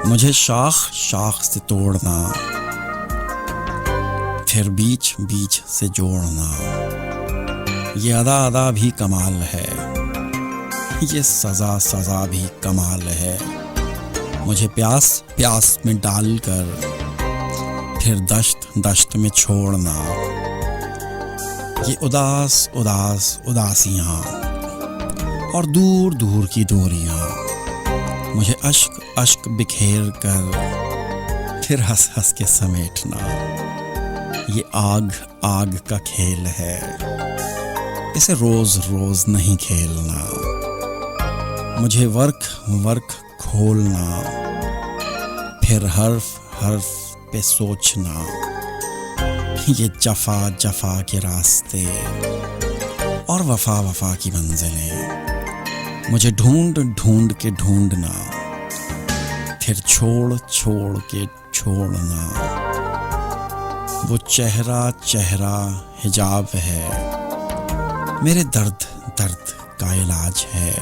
मुझे शाख शाख से तोड़ना, फिर बीच बीच से जोड़ना, ये अदा अदा भी कमाल है, ये सजा सजा भी कमाल है। मुझे प्यास प्यास में डालकर फिर दश्त दश्त में छोड़ना, ये उदास उदास उदासियाँ और दूर दूर की दूरियाँ, मुझे अश्क अश्क बिखेर कर फिर हंस हंस के समेटना, ये आग आग का खेल है, इसे रोज रोज नहीं खेलना। मुझे वर्क वर्क खोलना, फिर हर्फ हर्फ पे सोचना, ये जफा जफा के रास्ते और वफा वफा की मंजिलें, मुझे ढूंढ ढूंढ के ढूंढना, फिर छोड़ छोड़ के छोड़ना, वो चेहरा चेहरा हिजाब है, मेरे दर्द दर्द का इलाज है।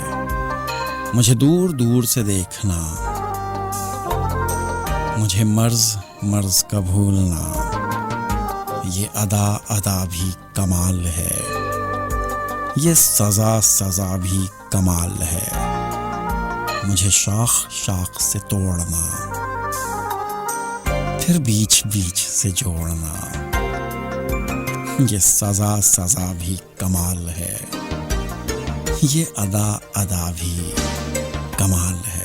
मुझे दूर दूर से देखना, मुझे मर्ज मर्ज का भूलना, ये अदा अदा भी कमाल है, ये सजा सजा भी कमाल है। मुझे शाख शाख से तोड़ना, फिर बीच बीच से जोड़ना, ये सजा सजा भी कमाल है, ये अदा अदा भी कमाल है।